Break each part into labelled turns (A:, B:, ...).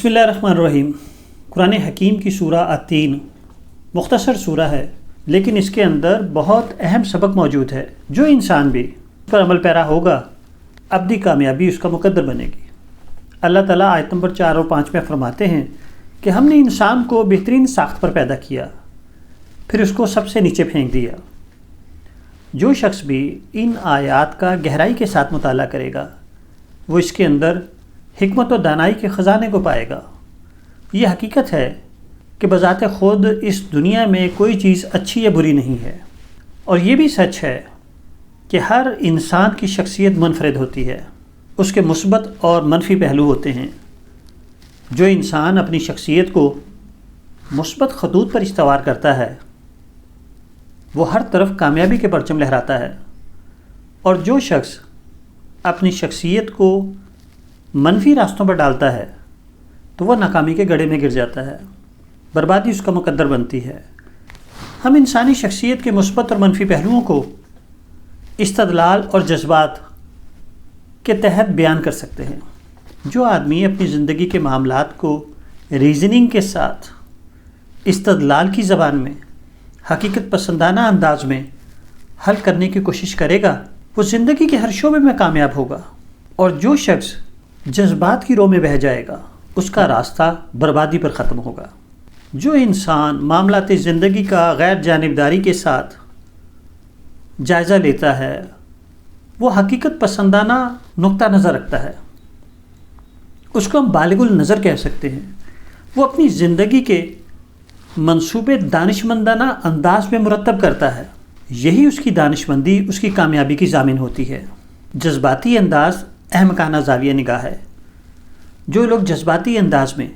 A: بسم اللہ الرحمن الرحیم۔ قرآن حکیم کی سورہ التین مختصر سورہ ہے، لیکن اس کے اندر بہت اہم سبق موجود ہے۔ جو انسان بھی اس پر عمل پیرا ہوگا، ابدی کامیابی اس کا مقدر بنے گی۔ اللہ تعالیٰ آیت نمبر 4 اور 5 میں فرماتے ہیں کہ ہم نے انسان کو بہترین ساخت پر پیدا کیا، پھر اس کو سب سے نیچے پھینک دیا۔ جو شخص بھی ان آیات کا گہرائی کے ساتھ مطالعہ کرے گا، وہ اس کے اندر حکمت و دانائی کے خزانے کو پائے گا۔ یہ حقیقت ہے کہ بذات خود اس دنیا میں کوئی چیز اچھی یا بری نہیں ہے، اور یہ بھی سچ ہے کہ ہر انسان کی شخصیت منفرد ہوتی ہے، اس کے مثبت اور منفی پہلو ہوتے ہیں۔ جو انسان اپنی شخصیت کو مثبت خطوط پر استوار کرتا ہے، وہ ہر طرف کامیابی کے پرچم لہراتا ہے، اور جو شخص اپنی شخصیت کو منفی راستوں پر ڈالتا ہے تو وہ ناکامی کے گڑھے میں گر جاتا ہے، بربادی اس کا مقدر بنتی ہے۔ ہم انسانی شخصیت کے مثبت اور منفی پہلوؤں کو استدلال اور جذبات کے تحت بیان کر سکتے ہیں۔ جو آدمی اپنی زندگی کے معاملات کو ریزننگ کے ساتھ، استدلال کی زبان میں، حقیقت پسندانہ انداز میں حل کرنے کی کوشش کرے گا، وہ زندگی کے ہر شعبے میں کامیاب ہوگا۔ اور جو شخص جذبات کی رو میں بہہ جائے گا، اس کا راستہ بربادی پر ختم ہوگا۔ جو انسان معاملات زندگی کا غیر جانبداری کے ساتھ جائزہ لیتا ہے، وہ حقیقت پسندانہ نقطہ نظر رکھتا ہے، اس کو ہم بالغ النظر کہہ سکتے ہیں۔ وہ اپنی زندگی کے منصوبے دانشمندانہ انداز میں مرتب کرتا ہے، یہی اس کی دانشمندی اس کی کامیابی کی ضامن ہوتی ہے۔ جذباتی انداز احمقانہ زاویہ نگاہ ہے۔ جو لوگ جذباتی انداز میں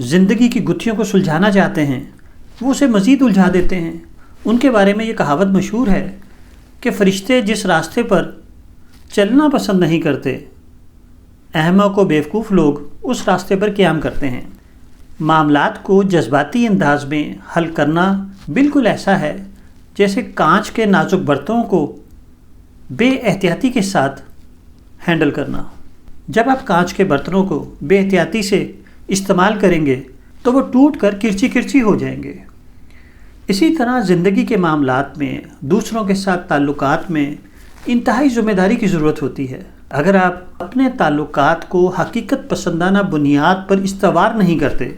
A: زندگی کی گتھیوں کو سلجھانا چاہتے ہیں، وہ اسے مزید الجھا دیتے ہیں۔ ان کے بارے میں یہ کہاوت مشہور ہے کہ فرشتے جس راستے پر چلنا پسند نہیں کرتے، احمق و بیوقوف لوگ اس راستے پر قیام کرتے ہیں۔ معاملات کو جذباتی انداز میں حل کرنا بالکل ایسا ہے جیسے کانچ کے نازک برتنوں کو بے احتیاطی کے ساتھ ہینڈل کرنا۔ جب آپ کانچ کے برتنوں کو بے احتیاطی سے استعمال کریں گے تو وہ ٹوٹ کر کرچی کرچی ہو جائیں گے۔ اسی طرح زندگی کے معاملات میں، دوسروں کے ساتھ تعلقات میں انتہائی ذمہ داری کی ضرورت ہوتی ہے۔ اگر آپ اپنے تعلقات کو حقیقت پسندانہ بنیاد پر استوار نہیں کرتے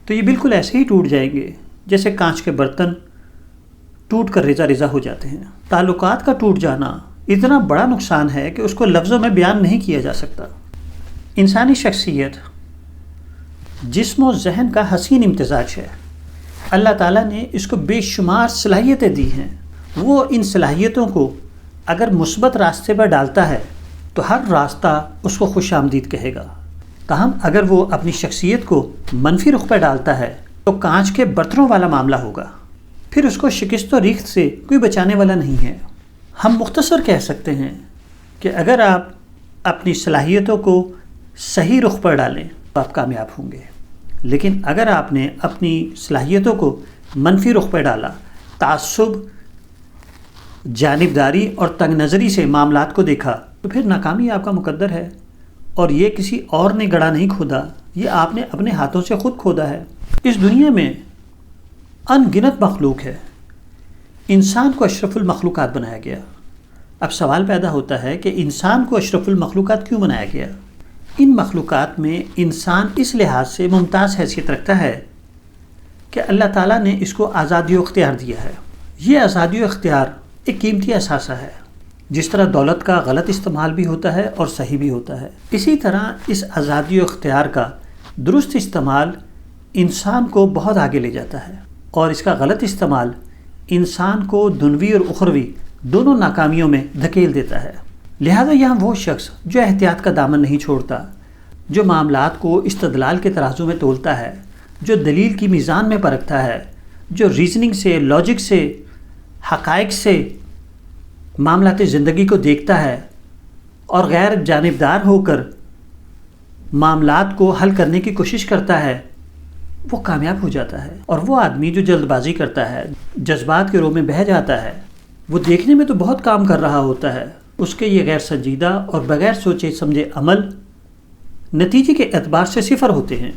A: تو یہ بالکل ایسے ہی ٹوٹ جائیں گے جیسے کانچ کے برتن ٹوٹ کر ریزہ ریزہ ہو جاتے ہیں۔ تعلقات کا ٹوٹ جانا اتنا بڑا نقصان ہے کہ اس کو لفظوں میں بیان نہیں کیا جا سکتا۔ انسانی شخصیت جسم و ذہن کا حسین امتزاج ہے۔ اللہ تعالیٰ نے اس کو بے شمار صلاحیتیں دی ہیں۔ وہ ان صلاحیتوں کو اگر مثبت راستے پر ڈالتا ہے تو ہر راستہ اس کو خوش آمدید کہے گا، تاہم اگر وہ اپنی شخصیت کو منفی رخ پر ڈالتا ہے تو کانچ کے برتنوں والا معاملہ ہوگا، پھر اس کو شکست و ریخت سے کوئی بچانے والا نہیں ہے۔ ہم مختصر کہہ سکتے ہیں کہ اگر آپ اپنی صلاحیتوں کو صحیح رخ پر ڈالیں تو آپ کامیاب ہوں گے، لیکن اگر آپ نے اپنی صلاحیتوں کو منفی رخ پر ڈالا، تعصب، جانبداری اور تنگ نظری سے معاملات کو دیکھا، تو پھر ناکامی آپ کا مقدر ہے، اور یہ کسی اور نے گڑھا نہیں کھودا، یہ آپ نے اپنے ہاتھوں سے خود کھودا ہے۔ اس دنیا میں ان گنت مخلوق ہے، انسان کو اشرف المخلوقات بنایا گیا۔ اب سوال پیدا ہوتا ہے کہ انسان کو اشرف المخلوقات کیوں بنایا گیا؟ ان مخلوقات میں انسان اس لحاظ سے ممتاز حیثیت رکھتا ہے کہ اللہ تعالیٰ نے اس کو آزادی و اختیار دیا ہے۔ یہ آزادی و اختیار ایک قیمتی اثاثہ ہے۔ جس طرح دولت کا غلط استعمال بھی ہوتا ہے اور صحیح بھی ہوتا ہے، اسی طرح اس آزادی و اختیار کا درست استعمال انسان کو بہت آگے لے جاتا ہے، اور اس کا غلط استعمال انسان کو دنوی اور اخروی دونوں ناکامیوں میں دھکیل دیتا ہے۔ لہذا یہاں وہ شخص جو احتیاط کا دامن نہیں چھوڑتا، جو معاملات کو استدلال کے ترازو میں تولتا ہے، جو دلیل کی میزان میں پرکھتا ہے، جو ریزننگ سے، لاجک سے، حقائق سے معاملات زندگی کو دیکھتا ہے اور غیر جانبدار ہو کر معاملات کو حل کرنے کی کوشش کرتا ہے، وہ کامیاب ہو جاتا ہے۔ اور وہ آدمی جو جلد بازی کرتا ہے، جذبات کے رو میں بہہ جاتا ہے، وہ دیکھنے میں تو بہت کام کر رہا ہوتا ہے، اس کے یہ غیر سنجیدہ اور بغیر سوچے سمجھے عمل نتیجے کے اعتبار سے صفر ہوتے ہیں۔